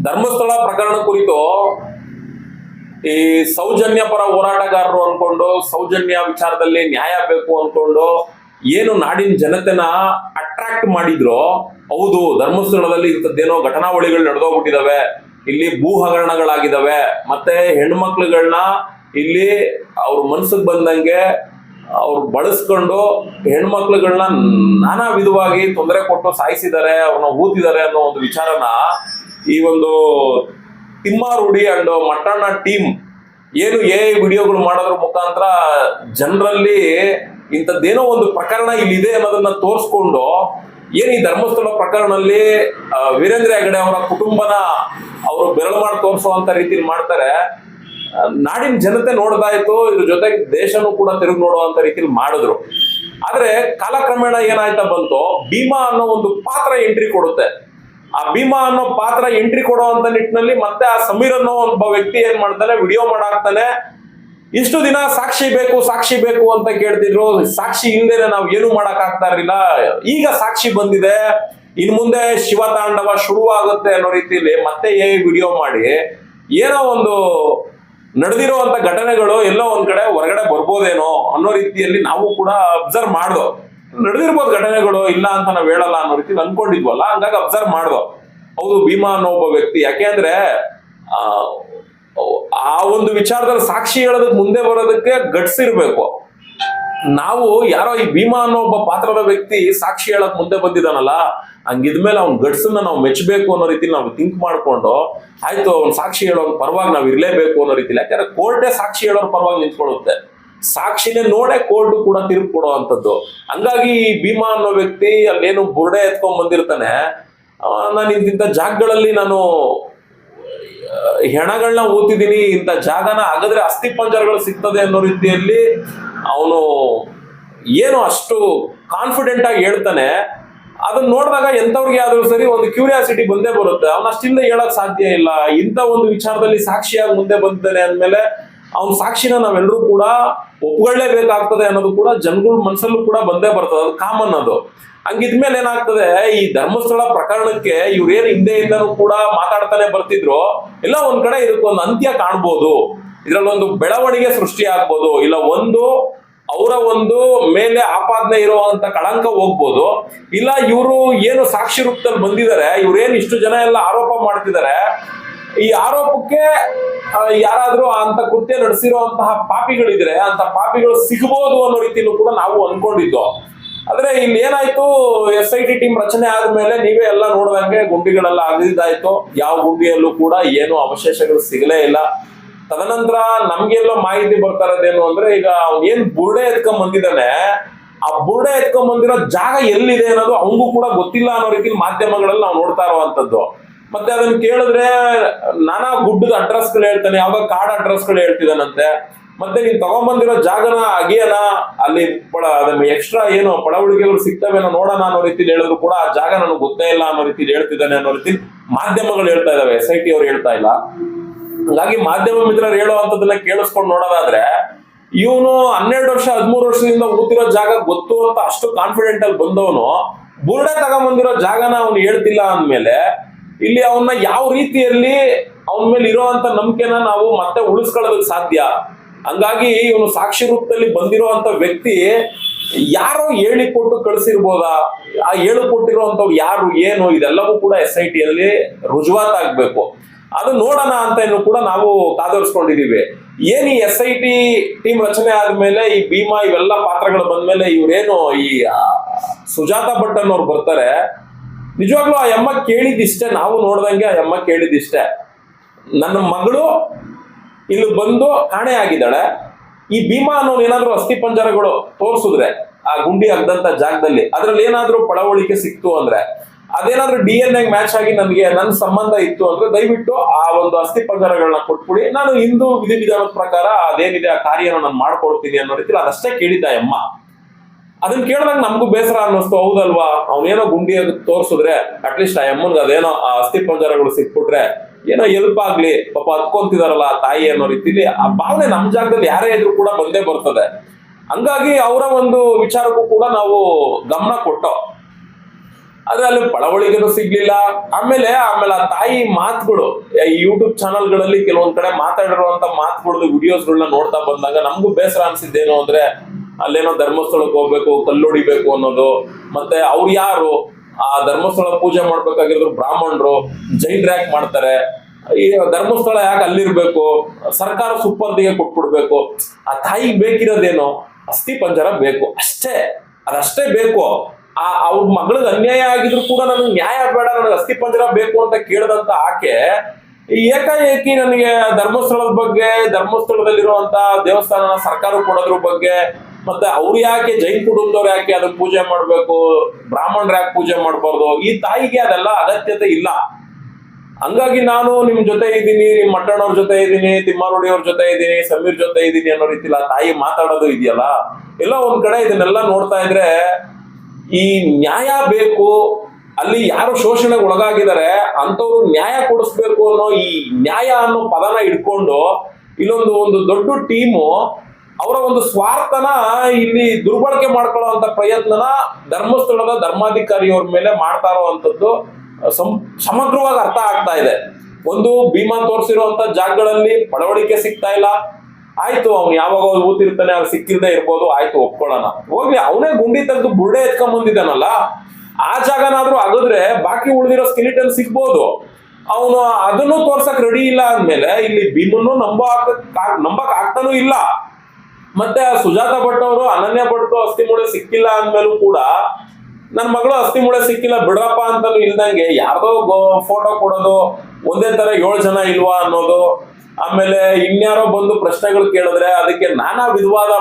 ಧರ್ಮಸ್ಥಳ ಪ್ರಕರಣ ಕುರಿತು ಈ ಸೌಜನ್ಯ ಪರ ಹೋರಾಟಗಾರರು ಅನ್ಕೊಂಡು ಸೌಜನ್ಯ ವಿಚಾರದಲ್ಲಿ ನ್ಯಾಯ ಬೇಕು ಅನ್ಕೊಂಡು ಏನು ನಾಡಿನ ಜನತೆನ ಅಟ್ರಾಕ್ಟ್ ಮಾಡಿದ್ರು. ಹೌದು, ಧರ್ಮಸ್ಥಳದಲ್ಲಿ ಇಂಥದ್ದೇನೋ ಘಟನಾವಳಿಗಳು ನಡೆದೋಗ್ಬಿಟ್ಟಿದಾವೆ, ಇಲ್ಲಿ ಭೂ ಹಗರಣಗಳಾಗಿದ್ದಾವೆ, ಮತ್ತೆ ಹೆಣ್ಮಕ್ಳುಗಳನ್ನ ಇಲ್ಲಿ ಅವ್ರ ಮನ್ಸಿಗೆ ಬಂದಂಗೆ ಅವ್ರು ಬಳಸ್ಕೊಂಡು ಹೆಣ್ಮಕ್ಳುಗಳನ್ನ ನಾನಾ ವಿಧವಾಗಿ ತೊಂದರೆ ಕೊಟ್ಟು ಸಾಯಿಸಿದ್ದಾರೆ, ಅವ್ರನ್ನ ಊತಿದ್ದಾರೆ ಅನ್ನೋ ಒಂದು ವಿಚಾರನ ಈ ಒಂದು ತಿಮ್ಮಾರೂಢಿ ಅಂಡ್ ಮಟ್ಟಣ್ಣ ಟೀಮ್ ಏನು ವಿಡಿಯೋಗಳು ಮಾಡೋದ್ರ ಮುಖಾಂತರ ಜನರಲ್ಲಿ ಇಂಥದ್ದೇನೋ ಒಂದು ಪ್ರಕರಣ ಇಲ್ಲಿದೆ ಅನ್ನೋದನ್ನ ತೋರಿಸ್ಕೊಂಡು ಏನ್ ಈ ಧರ್ಮಸ್ಥಳ ಪ್ರಕರಣದಲ್ಲಿ ವೀರೇಂದ್ರ ಹೆಗಡೆ ಅವರ ಕುಟುಂಬನ ಅವರು ಬೆರಳು ಮಾಡಿ ತೋರಿಸುವಂತ ರೀತಿಲಿ ಮಾಡ್ತಾರೆ. ನಾಡಿನ ಜನತೆ ನೋಡ್ದಾಯ್ತು, ಇದ್ರ ಜೊತೆಗೆ ದೇಶನೂ ಕೂಡ ತಿರುಗಿ ನೋಡುವಂತ ರೀತಿಲಿ ಮಾಡಿದ್ರು. ಆದ್ರೆ ಕಾಲಕ್ರಮೇಣ ಏನಾಯ್ತಾ ಬಂತು, ಭೀಮಾ ಅನ್ನೋ ಒಂದು ಪಾತ್ರ ಎಂಟ್ರಿ ಕೊಡುತ್ತೆ. ಆ ಭೀಮಾ ಅನ್ನೋ ಪಾತ್ರ ಎಂಟ್ರಿ ಕೊಡುವಂತ ನಿಟ್ಟಿನಲ್ಲಿ ಮತ್ತೆ ಆ ಸಮೀರ್ ಅನ್ನೋ ಒಬ್ಬ ವ್ಯಕ್ತಿ ಏನ್ ಮಾಡ್ತಾನೆ, ವಿಡಿಯೋ ಮಾಡಾಕ್ತಾನೆ. ಇಷ್ಟು ದಿನ ಸಾಕ್ಷಿ ಬೇಕು ಅಂತ ಕೇಳ್ತಿದ್ರು, ಸಾಕ್ಷಿ ಇಲ್ದೇನೆ ನಾವು ಏನು ಮಾಡಕ್ ಆಗ್ತಾ ಇರ್ಲಿಲ್ಲ, ಈಗ ಸಾಕ್ಷಿ ಬಂದಿದೆ, ಇನ್ ಮುಂದೆ ಶಿವತಾಂಡವ ಶುರುವಾಗುತ್ತೆ ಅನ್ನೋ ರೀತಿಯಲ್ಲಿ ಮತ್ತೆ ವಿಡಿಯೋ ಮಾಡಿ ಏನೋ ಒಂದು ನಡೆದಿರುವಂತ ಘಟನೆಗಳು ಎಲ್ಲೋ ಒಂದ್ ಕಡೆ ಹೊರಗಡೆ ಬರ್ಬೋದೇನೋ ಅನ್ನೋ ರೀತಿಯಲ್ಲಿ ನಾವು ಕೂಡ ಅಬ್ಸರ್ವ್ ಮಾಡ್ದೋ. ನಡೆದಿರ್ಬೋದು ಘಟನೆಗಳು, ಇಲ್ಲ ಅಂತ ನಾವ್ ಹೇಳಲ್ಲ ಅನ್ನೋ ರೀತಿಲಿ ಅನ್ಕೊಂಡಿದ್ವಲ್ಲ, ಹಂಗಾಗಿ ಅಬ್ಸರ್ವ್ ಮಾಡ್ದೋ. ಹೌದು, ಭೀಮಾ ಅನ್ನೋ ಒಬ್ಬ ವ್ಯಕ್ತಿ, ಯಾಕೆಂದ್ರೆ ಆ ಒಂದು ವಿಚಾರದಲ್ಲಿ ಸಾಕ್ಷಿ ಹೇಳೋದಕ್ಕೆ ಮುಂದೆ ಬರೋದಕ್ಕೆ ಗಟ್ಸ್ ಇರ್ಬೇಕು. ನಾವು ಯಾರೋ ಈ ಭೀಮಾ ಅನ್ನೋ ಒಬ್ಬ ಪಾತ್ರದ ವ್ಯಕ್ತಿ ಸಾಕ್ಷಿ ಹೇಳಕ್ ಮುಂದೆ ಬಂದಿದ್ದಾನಲ್ಲ, ಹಂಗಿದ್ಮೇಲೆ ಅವ್ನ ಗಟ್ಸನ್ನ ನಾವು ಮೆಚ್ಚಬೇಕು ಅನ್ನೋ ರೀತಿಲಿ ನಾವು ಥಿಂಕ್ ಮಾಡ್ಕೊಂಡು ಆಯ್ತು ಅವ್ನ ಸಾಕ್ಷಿ ಹೇಳೋನ್ ಪರವಾಗಿ ನಾವ್ ಇರ್ಲೇಬೇಕು ಅನ್ನೋ ರೀತಿಲಿ. ಯಾಕಂದ್ರೆ ಕೋರ್ಟೇ ಸಾಕ್ಷಿ ಹೇಳೋರ್ ಪರವಾಗಿ ನಿಂತ್ಕೊಳ್ಳುತ್ತೆ, ಸಾಕ್ಷಿನೇ ನೋಡೇ ಕೋರ್ಟ್ ಕೂಡ ತೀರ್ಪು ಕೊಡುವಂಥದ್ದು. ಹಂಗಾಗಿ ಈ ಭೀಮಾ ಅನ್ನೋ ವ್ಯಕ್ತಿ ಅಲ್ಲೇನು ಬುರ್ಡೆ ಎತ್ಕೊಂಡ್ ಬಂದಿರ್ತಾನೆ, ನಾನು ಇಂಥ ಜಾಗಗಳಲ್ಲಿ ನಾನು ಹೆಣಗಳನ್ನ ಊತಿದ್ದೀನಿ, ಇಂಥ ಜಾಗನ ಅಗದ್ರೆ ಅಸ್ಥಿ ಪಂಜರಗಳು ಸಿಗ್ತದೆ ಅನ್ನೋ ರೀತಿಯಲ್ಲಿ ಅವನು ಏನು ಅಷ್ಟು ಕಾನ್ಫಿಡೆಂಟ್ ಆಗಿ ಹೇಳ್ತಾನೆ. ಅದನ್ನ ನೋಡಿದಾಗ ಎಂಥವ್ರಿಗೆ ಆದ್ರೂ ಸರಿ ಒಂದು ಕ್ಯೂರಿಯಾಸಿಟಿ ಬಂದೇ ಬರುತ್ತೆ. ಅವನ ಅಷ್ಟಿಂದ ಹೇಳಕ್ ಸಾಧ್ಯ ಇಲ್ಲ, ಇಂಥ ಒಂದು ವಿಚಾರದಲ್ಲಿ ಸಾಕ್ಷಿಯಾಗಿ ಮುಂದೆ ಬಂದಿದ್ದಾನೆ ಅಂದ್ಮೇಲೆ ಅವನ ಸಾಕ್ಷಿನ ನಾವೆಲ್ಲರೂ ಕೂಡ ಒಪ್ಕೊಳ್ಳೇಬೇಕಾಗ್ತದೆ ಅನ್ನೋದು ಕೂಡ ಜನಗಳ ಮನಸ್ಸಲ್ಲೂ ಕೂಡ ಬಂದೇ ಬರ್ತದೆ, ಅದು ಕಾಮನ್ ಅದು. ಹಂಗಿದ್ಮೇಲೆ ಏನಾಗ್ತದೆ, ಈ ಧರ್ಮಸ್ಥಳ ಪ್ರಕರಣಕ್ಕೆ ಇವ್ರೇನು ಹಿಂದೆಯಿಂದನೂ ಕೂಡ ಮಾತಾಡ್ತಾನೆ ಬರ್ತಿದ್ರು, ಇಲ್ಲ ಒಂದ್ ಕಡೆ ಇದಕ್ಕೊಂದು ಅಂತ್ಯ ಕಾಣ್ಬೋದು, ಇದ್ರಲ್ಲೊಂದು ಬೆಳವಣಿಗೆ ಸೃಷ್ಟಿ ಆಗ್ಬೋದು, ಇಲ್ಲ ಒಂದು ಅವರ ಒಂದು ಮೇಲೆ ಆಪಾದನೆ ಇರುವಂತ ಕಳಂಕ ಹೋಗ್ಬೋದು, ಇಲ್ಲ ಇವರು ಏನು ಸಾಕ್ಷಿ ರೂಪದಲ್ಲಿ ಬಂದಿದ್ದಾರೆ, ಇವ್ರೇನು ಇಷ್ಟು ಜನ ಎಲ್ಲ ಆರೋಪ ಮಾಡ್ತಿದ್ದಾರೆ, ಈ ಆರೋಪಕ್ಕೆ ಯಾರಾದ್ರೂ ಅಂತ ಕೃತ್ಯ ನಡೆಸಿರುವಂತಹ ಪಾಪಿಗಳಿದ್ರೆ ಅಂತ ಪಾಪಿಗಳು ಸಿಗಬಹುದು ಅನ್ನೋ ರೀತಿಯಲ್ಲೂ ಕೂಡ ನಾವು ಅನ್ಕೊಂಡಿದ್ದು. ಆದ್ರೆ ಇಲ್ಲಿ ಏನಾಯ್ತು, SIT ಟೀಮ್ ರಚನೆ ಆದ್ಮೇಲೆ ನೀವೇ ಎಲ್ಲ ನೋಡ್ದಂಗೆ ಗುಂಡಿಗಳೆಲ್ಲ ಅಗದಿದ್ದಾಯ್ತು, ಯಾವ ಗುಂಡಿಯಲ್ಲೂ ಕೂಡ ಏನು ಅವಶೇಷಗಳು ಸಿಗಲೇ ಇಲ್ಲ. ತದನಂತರ ನಮ್ಗೆಲ್ಲೋ ಮಾಹಿತಿ ಬರ್ತಾ ಇರೋದೇನು ಅಂದ್ರೆ, ಈಗ ಏನ್ ಬುರ್ಡೆ ಎತ್ಕೊಂಡ್ ಬಂದಿದ್ದಾನೆ, ಆ ಬುರ್ಡೆ ಎತ್ಕೊಂಡ್ ಬಂದಿರೋ ಜಾಗ ಎಲ್ಲಿದೆ ಅನ್ನೋದು ಅವಂಗೂ ಕೂಡ ಗೊತ್ತಿಲ್ಲ ಅನ್ನೋ ರೀತಿ ಮಾಧ್ಯಮಗಳಲ್ಲಿ ನಾವು ನೋಡ್ತಾ ಇರುವಂತದ್ದು. ಮತ್ತೆ ಅದನ್ನ ಕೇಳಿದ್ರೆ ನಾನಾ ಗುಡ್ಡದ ಅಡ್ರೆಸ್ಗಳು ಹೇಳ್ತಾನೆ, ಯಾವಾಗ ಕಾಡ್ ಅಡ್ರೆಸ್ಗಳು ಹೇಳ್ತಿದ್ದಾನಂತೆ. ಮತ್ತೆ ನೀನ್ ತಗೊಂಡ್ಬಂದಿರೋ ಜಾಗನ ಅಗಿಯನ ಅಲ್ಲಿ ಎಕ್ಸ್ಟ್ರಾ ಏನು ಪಳವಳಿಕೆಗಳು ಸಿಗ್ತವೇನೋ ನೋಡೋಣ ಅನ್ನೋ ರೀತಿಲಿ ಹೇಳಿದ್ರು ಕೂಡ ಆ ಜಾಗ ನನಗೆ ಗೊತ್ತೇ ಇಲ್ಲ ಅನ್ನೋ ರೀತಿಲಿ ಹೇಳ್ತಿದ್ದಾನೆ ಅನ್ನೋ ರೀತಿಲಿ ಮಾಧ್ಯಮಗಳು ಹೇಳ್ತಾ ಇದಾವೆ, SIT ಅವ್ರು ಹೇಳ್ತಾ ಇಲ್ಲ. ಹಂಗಾಗಿ ಮಾಧ್ಯಮ ಮಿತ್ರರು ಹೇಳುವಂತದನ್ನ ಕೇಳಿಸ್ಕೊಂಡು ನೋಡೋದಾದ್ರೆ, ಇವನು 12 ವರ್ಷ 13 ವರ್ಷದಿಂದ ಊತಿರೋ ಜಾಗ ಗೊತ್ತು ಅಂತ ಅಷ್ಟು ಕಾನ್ಫಿಡೆಂಟ್ ಅಲ್ಲಿ ಬಂದವನು ಬುರ್ಡೆ ತಗೊಂಡ್ಬಂದಿರೋ ಜಾಗನ ಅವ್ನು ಹೇಳ್ತಿಲ್ಲ ಅಂದ್ಮೇಲೆ ಇಲ್ಲಿ ಅವನ್ನ ಯಾವ ರೀತಿಯಲ್ಲಿ ಅವನ ಮೇಲೆ ಇರುವಂತ ನಂಬಿಕೆನ ನಾವು ಮತ್ತೆ ಉಳಿಸ್ಕೊಳ್ಳೋದಕ್ಕೆ ಸಾಧ್ಯ? ಹಂಗಾಗಿ ಇವನು ಸಾಕ್ಷಿ ರೂಪದಲ್ಲಿ ಬಂದಿರುವಂತ ವ್ಯಕ್ತಿ ಯಾರೋ ಹೇಳಿಕೊಟ್ಟು ಕಳಿಸಿರ್ಬೋದಾ, ಆ ಹೇಳಿಕೊಟ್ಟಿರುವಂತವ್ರು ಯಾರು ಏನು ಇದೆಲ್ಲವೂ ಕೂಡ SIT ಅಲ್ಲಿ ರುಜುವಾತಾಗ್ಬೇಕು. ಅದು ನೋಡೋಣ ಅಂತ ಕೂಡ ನಾವು ಕಾದರ್ಸ್ಕೊಂಡಿದೀವಿ. ಏನ್ ಈ SIT ಟೀಮ್ ರಚನೆ ಆದ್ಮೇಲೆ ಈ ಭೀಮಾ ಇವೆಲ್ಲ ಪಾತ್ರಗಳು ಬಂದ್ಮೇಲೆ ಇವ್ರೇನು ಈ ಸುಜಾತಾ ಭಟ್ ಅನ್ನೋರು ಬರ್ತಾರೆ, ನಿಜವಾಗ್ಲೂ ಆ ಅಮ್ಮ ಕೇಳಿದಿಷ್ಟೇ, ನಾವು ನೋಡ್ದಂಗೆ ಆ ಅಮ್ಮ ಕೇಳಿದಿಷ್ಟೇ, ನನ್ನ ಮಗಳು ಇಲ್ಲಿ ಬಂದು ಕಾಣೆ ಆಗಿದ್ದಾಳೆ, ಈ ಭೀಮಾ ಅನ್ನೋನು ಏನಾದ್ರು ಅಸ್ಥಿ ಪಂಜರಗಳು ತೋರ್ಸಿದ್ರೆ ಆ ಗುಂಡಿ ಆಗದಂತ ಜಾಗದಲ್ಲಿ ಅದ್ರಲ್ಲಿ ಏನಾದ್ರೂ ಪಳವಳಿಕೆ ಸಿಕ್ತು ಅಂದ್ರೆ, ಅದೇನಾದ್ರೂ DNA ಮ್ಯಾಚ್ ಆಗಿ ನನಗೆ ನನ್ನ ಸಂಬಂಧ ಇತ್ತು ಅಂದ್ರೆ ದಯವಿಟ್ಟು ಆ ಒಂದು ಅಸ್ಥಿ ಪಂಜರಗಳನ್ನ ಕೊಟ್ಬಿಡಿ, ನಾನು ಹಿಂದೂ ವಿಧಿವಿಧಾನದ ಪ್ರಕಾರ ಅದೇನಿದೆ ಆ ಕಾರ್ಯನ ನಾನು ಮಾಡ್ಕೊಡ್ತೀನಿ ಅನ್ನೋ ರೀತಿಲಿ ಅದಷ್ಟೇ ಕೇಳಿದ್ದ ಅಮ್ಮ. ಅದನ್ನ ಕೇಳಿದಾಗ ನಮಗೂ ಬೇಸರ ಅನ್ನಿಸ್ತು, ಹೌದಲ್ವಾ, ಅವನೇನೋ ಗುಂಡಿ ತೋರ್ಸಿದ್ರೆ ಅಟ್ಲೀಸ್ಟ್ ಆ ಅಮ್ಮನ್ಗೆ ಅದೇನೋ ಆ ಅಸ್ಥಿ ಪಂಜರಗಳು ಸಿಕ್ಬಿಟ್ರೆ ಏನೋ ಎಲ್ಪ್ ಆಗ್ಲಿ, ಪಾಪ ಹತ್ಕೊಂತಿದಾರಲ್ಲ ತಾಯಿ ಅನ್ನೋ ರೀತಿಲಿ ಆ ಭಾವನೆ ನಮ್ ಜಾಗದಲ್ಲಿ ಯಾರೇ ಇದ್ರು ಕೂಡ ಬಂದೇ ಬರ್ತದೆ. ಹಂಗಾಗಿ ಅವರ ಒಂದು ವಿಚಾರಕ್ಕೂ ಕೂಡ ನಾವು ಗಮನ ಕೊಟ್ಟೋ. ಆದ್ರೆ ಅಲ್ಲಿ ಪಳವಳಿಗೆನೂ ಸಿಗ್ಲಿಲ್ಲ. ಆಮೇಲೆ ಆ ತಾಯಿ ಮಾತುಗಳು ಯೂಟ್ಯೂಬ್ ಚಾನಲ್ಗಳಲ್ಲಿ ಕೆಲವೊಂದ್ ಕಡೆ ಮಾತಾಡಿರುವಂತ ಮಾತುಗಳದ್ದು ವಿಡಿಯೋಸ್ಗಳನ್ನ ನೋಡ್ತಾ ಬಂದಾಗ ನಮಗೂ ಬೇಸರ ಅನ್ಸಿದ್ದೇನು ಅಂದ್ರೆ, ಅಲ್ಲೇನೋ ಧರ್ಮಸ್ಥಳಕ್ಕೆ ಹೋಗ್ಬೇಕು, ಕಲ್ಲೊಡಿಬೇಕು ಅನ್ನೋದು. ಮತ್ತೆ ಅವ್ರು ಯಾರು? ಆ ಧರ್ಮಸ್ಥಳ ಪೂಜೆ ಮಾಡ್ಬೇಕಾಗಿರೋದು ಬ್ರಾಹ್ಮಣರು, ಜೈನ್ರು ಯಾಕೆ ಮಾಡ್ತಾರೆ? ಈ ಧರ್ಮಸ್ಥಳ ಯಾಕೆ ಅಲ್ಲಿರ್ಬೇಕು? ಸರ್ಕಾರ ಸುಪ್ಪರ್ದಿಗೆ ಕೊಟ್ಬಿಡ್ಬೇಕು. ಆ ತಾಯಿಗೆ ಬೇಕಿರೋದೇನು? ಅಸ್ಥಿ ಪಂಜರ ಬೇಕು ಅಷ್ಟೇ, ಅದಷ್ಟೇ ಬೇಕು. ಅವ್ರ ಮಗಳಿಗೆ ಅನ್ಯಾಯ ಆಗಿದ್ರು ಕೂಡ ನನಗೆ ನ್ಯಾಯ ಬೇಡ, ನನಗೆ ಅಸ್ಥಿ ಪಂಜರ ಬೇಕು ಅಂತ ಕೇಳದಂತ ಆಕೆ ಏಕಾಏಕಿ ನನಗೆ ಧರ್ಮಸ್ಥಳದ ಬಗ್ಗೆ, ಧರ್ಮಸ್ಥಳದಲ್ಲಿರುವಂತ ದೇವಸ್ಥಾನ ಸರ್ಕಾರ ಕೊಡೋದ್ರ ಬಗ್ಗೆ, ಮತ್ತೆ ಅವ್ರು ಯಾಕೆ ಜೈನ್ ಕುಟುಂಬದವ್ರು ಯಾಕೆ ಅದನ್ನ ಪೂಜೆ ಮಾಡ್ಬೇಕು, ಬ್ರಾಹ್ಮಣರು ಯಾಕೆ ಪೂಜೆ ಮಾಡ್ಬಾರ್ದು, ಈ ತಾಯಿಗೆ ಅದೆಲ್ಲ ಅಗತ್ಯತೆ ಇಲ್ಲ. ಹಂಗಾಗಿ ನಾನು ನಿಮ್ ಜೊತೆ ಇದ್ದೀನಿ, ನಿಮ್ ಮಟ್ಟಣ್ಣವ್ರ ಜೊತೆ ಇದ್ದೀನಿ, ತಿಮ್ಮಾರುಡಿ ಅವ್ರ ಜೊತೆ ಇದ್ದೀನಿ, ಸಮೀರ್ ಜೊತೆ ಇದ್ದೀನಿ ಅನ್ನೋ ರೀತಿಲಿ ಆ ತಾಯಿ ಮಾತಾಡೋದು ಇದೆಯಲ್ಲ, ಎಲ್ಲ ಒಂದ್ ಕಡೆ ಇದನ್ನೆಲ್ಲ ನೋಡ್ತಾ ಇದ್ರೆ ಈ ನ್ಯಾಯ ಬೇಕು, ಅಲ್ಲಿ ಯಾರು ಶೋಷಣೆಗೆ ಒಳಗಾಗಿದ್ದಾರೆ ಅಂತವ್ರು ನ್ಯಾಯ ಕೊಡಿಸ್ಬೇಕು ಅನ್ನೋ ಈ ನ್ಯಾಯ ಅನ್ನೋ ಪದನ ಇಟ್ಕೊಂಡು ಒಂದು ದೊಡ್ಡ ಟೀಮು ಅವರ ಒಂದು ಸ್ವಾರ್ಥನ ಇಲ್ಲಿ ದುರ್ಬಳಕೆ ಮಾಡ್ಕೊಳ್ಳೋ ಅಂತ ಪ್ರಯತ್ನನ ಧರ್ಮಸ್ಥಳದ ಧರ್ಮಾಧಿಕಾರಿಯವ್ರ ಮೇಲೆ ಮಾಡ್ತಾ ಇರೋವಂಥದ್ದು ಸಮಗ್ರವಾಗಿ ಅರ್ಥ ಆಗ್ತಾ ಇದೆ. ಒಂದು ಭೀಮಾ ತೋರಿಸಿರುವಂತ ಜಾಗಗಳಲ್ಲಿ ಪಳವಳಿಕೆ ಸಿಗ್ತಾ ಇಲ್ಲ, ಆಯ್ತು ಅವ್ನು ಯಾವಾಗ ಊತಿರ್ತಾನೆ, ಅವ್ರು ಸಿಕ್ಕಿಲ್ದೇ ಇರ್ಬೋದು, ಆಯ್ತು ಒಪ್ಕೊಳ್ಳೋಣ, ಹೋಗ್ಲಿ. ಅವನೇ ಗುಂಡಿ ತೆಗೆದು ಬುರ್ಡೆ ಎತ್ಕೊಂಡ್ ಬಂದಿದ್ದಾನಲ್ಲ, ಆ ಜಾಗನಾದ್ರೂ ಅಗದ್ರೆ ಬಾಕಿ ಉಳಿದಿರೋ ಸ್ಕೆಲಿಟನ್ ಸಿಗ್ಬೋದು. ಅವನು ಅದನ್ನು ತೋರ್ಸಕ್ ರೆಡಿ ಇಲ್ಲ ಅಂದ್ಮೇಲೆ ಇಲ್ಲಿ ಭೀಮನ್ನು ನಂಬಕ್ ಆಗ್ತಾನೂ ಇಲ್ಲ. ಮತ್ತೆ ಸುಜಾತ ಭಟ್ ಅವರು, ಅನನ್ಯ ಭಟ್ ಅಸ್ಥಿ ಮೂಳೆ ಸಿಕ್ಕಿಲ್ಲ ಅಂದ್ಮೇಲೂ ಕೂಡ ನನ್ನ ಮಗಳು ಅಸ್ಥಿ ಮೂಳೆ ಸಿಕ್ಕಿಲ್ಲ ಬಿಡ್ರಪ್ಪ ಅಂತಾನು ಇಲ್ದಂಗೆ ಯಾರ್ದೋ ಫೋಟೋ ಕೊಡೋದು, ಒಂದೇ ತರ 7 ಜನ ಇಲ್ವಾ ಅನ್ನೋದು, ಆಮೇಲೆ ಇನ್ಯಾರೋ ಬಂದು ಪ್ರಶ್ನೆಗಳು ಕೇಳಿದ್ರೆ ಅದಕ್ಕೆ ನಾನಾ ವಿಧವಾದ